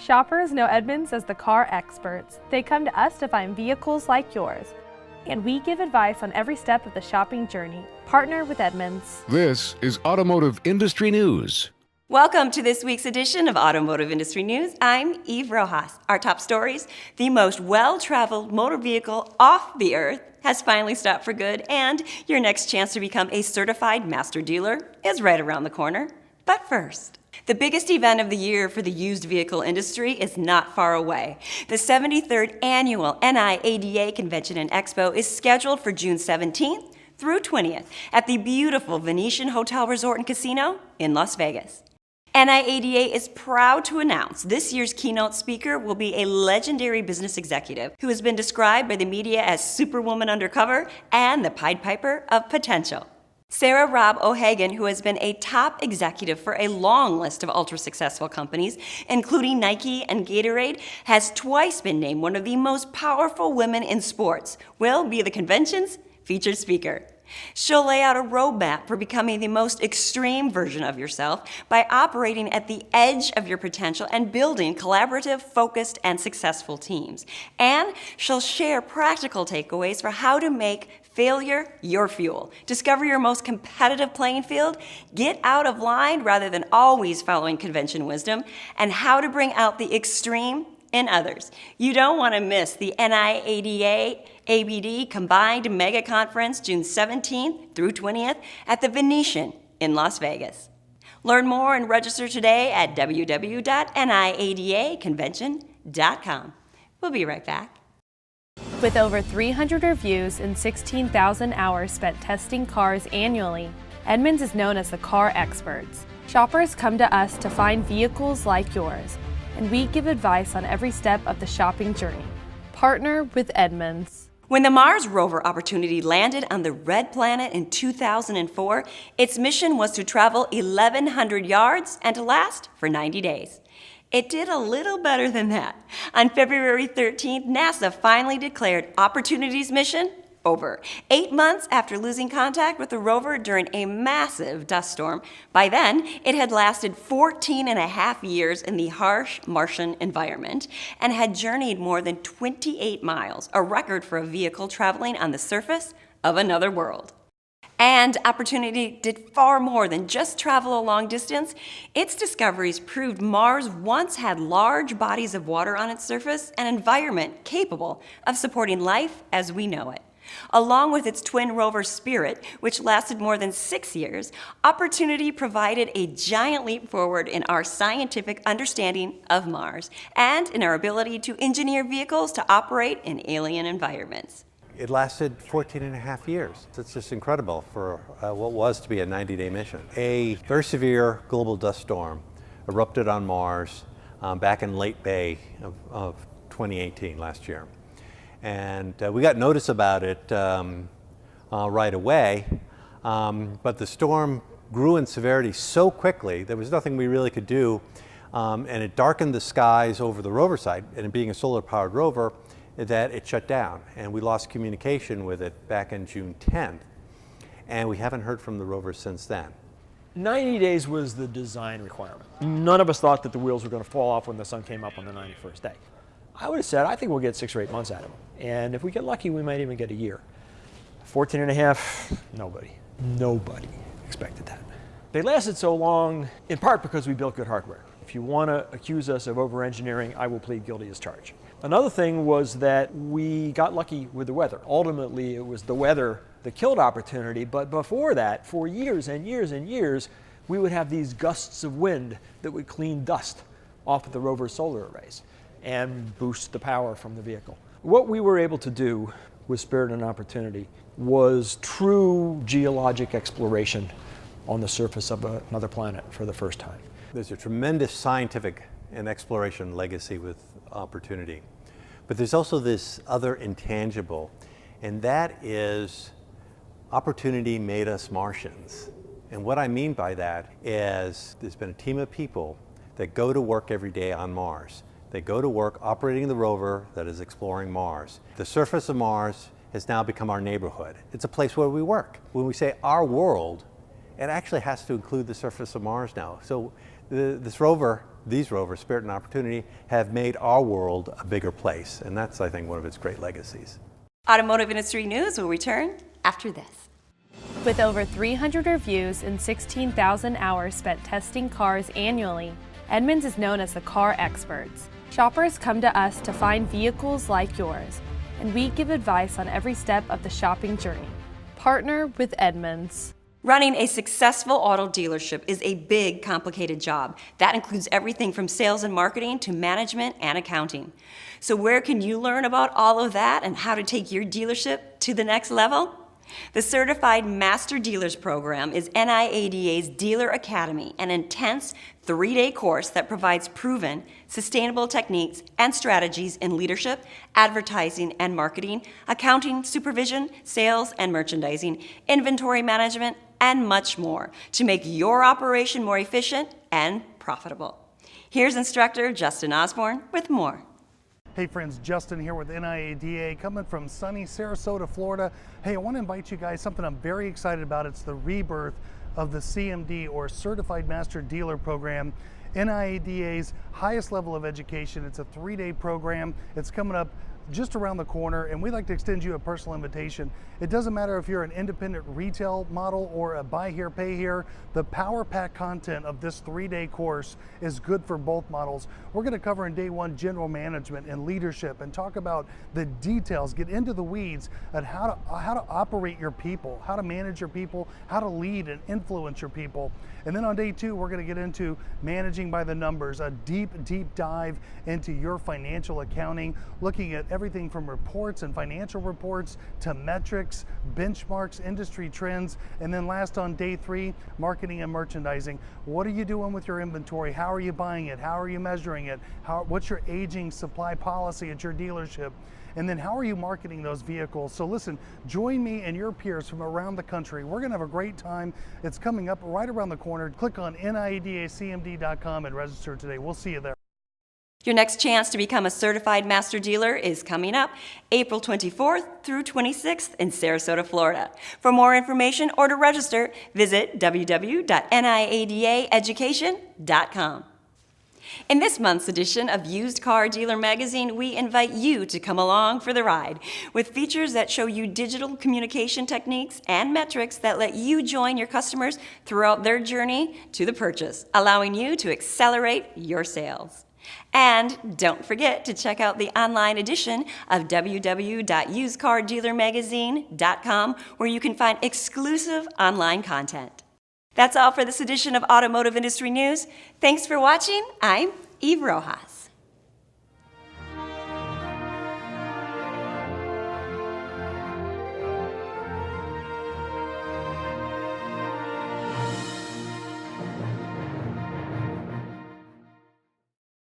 Shoppers know Edmunds as the car experts. They come to us to find vehicles like yours. And we give advice on every step of the shopping journey. Partner with Edmunds. This is Automotive Industry News. Welcome to this week's edition of Automotive Industry News. I'm Eve Rojas. Our top stories: the most well-traveled motor vehicle off the earth has finally stopped for good, and your next chance to become a certified master dealer is right around the corner. But first, the biggest event of the year for the used vehicle industry is not far away. The 73rd Annual NIADA Convention and Expo is scheduled for June 17th through 20th at the beautiful Venetian Hotel Resort and Casino in Las Vegas. NIADA is proud to announce this year's keynote speaker will be a legendary business executive who has been described by the media as Superwoman undercover and the Pied Piper of potential. Sarah Robb O'Hagan, who has been a top executive for a long list of ultra-successful companies, including Nike and Gatorade, has twice been named one of the most powerful women in sports, will be the convention's featured speaker. She'll lay out a roadmap for becoming the most extreme version of yourself by operating at the edge of your potential and building collaborative, focused, and successful teams. And she'll share practical takeaways for how to make failure your fuel. Discover your most competitive playing field, get out of line rather than always following convention wisdom, and how to bring out the extreme in others. You don't want to miss the NIADA ABD Combined Mega Conference June 17th through 20th at the Venetian in Las Vegas. Learn more and register today at www.niadaconvention.com. We'll be right back. With over 300 reviews and 16,000 hours spent testing cars annually, Edmunds is known as the car experts. Shoppers come to us to find vehicles like yours, and we give advice on every step of the shopping journey. Partner with Edmunds. When the Mars rover Opportunity landed on the Red Planet in 2004, its mission was to travel 1,100 yards and to last for 90 days. It did a little better than that. On February 13th, NASA finally declared Opportunity's mission over. 8 months after losing contact with the rover during a massive dust storm, by then it had lasted 14 and a half years in the harsh Martian environment and had journeyed more than 28 miles, a record for a vehicle traveling on the surface of another world. And Opportunity did far more than just travel a long distance. Its discoveries proved Mars once had large bodies of water on its surface, an environment capable of supporting life as we know it. Along with its twin rover Spirit, which lasted more than 6 years, Opportunity provided a giant leap forward in our scientific understanding of Mars and in our ability to engineer vehicles to operate in alien environments. It lasted 14 and a half years. It's just incredible for what was to be a 90-day mission. A very severe global dust storm erupted on Mars back in late May of 2018, last year. And we got notice about it right away, but the storm grew in severity so quickly there was nothing we really could do, and it darkened the skies over the rover site, and it being a solar-powered rover, that it shut down, and we lost communication with it back in June 10th, and we haven't heard from the rover since then. 90 days was the design requirement. None of us thought that the wheels were going to fall off when the sun came up on the 91st day. I would have said, I think we'll get 6 or 8 months out of them, and if we get lucky, we might even get a year. 14 and a half, nobody expected that. They lasted so long, in part because we built good hardware. If you want to accuse us of over-engineering, I will plead guilty as charged. Another thing was that we got lucky with the weather. Ultimately, it was the weather that killed Opportunity, but before that, for years and years and years, we would have these gusts of wind that would clean dust off of the rover's solar arrays and boost the power from the vehicle. What we were able to do with Spirit and Opportunity was true geologic exploration on the surface of another planet for the first time. There's a tremendous scientific and exploration legacy with Opportunity. But there's also this other intangible, and that is Opportunity made us Martians. And what I mean by that is there's been a team of people that go to work every day on Mars. They go to work operating the rover that is exploring Mars. The surface of Mars has now become our neighborhood. It's a place where we work. When we say our world, it actually has to include the surface of Mars now. So these rovers, Spirit and Opportunity, have made our world a bigger place, and that's, I think, one of its great legacies. Automotive industry news will return after this. With over 300 reviews and 16,000 hours spent testing cars annually, Edmunds is known as the car experts. Shoppers come to us to find vehicles like yours, and we give advice on every step of the shopping journey. Partner with Edmunds. Running a successful auto dealership is a big, complicated job. That includes everything from sales and marketing to management and accounting. So where can you learn about all of that and how to take your dealership to the next level? The Certified Master Dealers Program is NIADA's Dealer Academy, an intense 3-day course that provides proven, sustainable techniques and strategies in leadership, advertising and marketing, accounting, supervision, sales and merchandising, inventory management, and much more to make your operation more efficient and profitable. Here's instructor Justin Osborne with more. Hey friends, Justin here with NIADA, coming from sunny Sarasota, Florida. Hey, I want to invite you guys something I'm very excited about. It's the rebirth of the CMD, or Certified Master Dealer Program, NIADA's highest level of education. It's a 3-day program. It's coming up just around the corner, and we'd like to extend you a personal invitation. It doesn't matter if you're an independent retail model or a buy here, pay here. The power pack content of this 3-day course is good for both models. We're going to cover in day 1 general management and leadership, and talk about the details, get into the weeds on how to operate your people, how to manage your people, how to lead and influence your people. And then on day 2, we're going to get into managing by the numbers, a deep dive into your financial accounting, looking at everything from reports and financial reports to metrics, benchmarks, industry trends. And then last, on day 3, marketing and merchandising. What are you doing with your inventory? How are you buying it? How are you measuring it? What's your aging supply policy at your dealership? And then how are you marketing those vehicles? So listen, join me and your peers from around the country. We're gonna have a great time. It's coming up right around the corner. Click on NIADACMD.com and register today. We'll see you there. Your next chance to become a certified master dealer is coming up April 24th through 26th in Sarasota, Florida. For more information or to register, visit www.niadaeducation.com. In this month's edition of Used Car Dealer Magazine, we invite you to come along for the ride with features that show you digital communication techniques and metrics that let you join your customers throughout their journey to the purchase, allowing you to accelerate your sales. And don't forget to check out the online edition of www.usedcardealermagazine.com, where you can find exclusive online content. That's all for this edition of Automotive Industry News. Thanks for watching. I'm Eve Rojas.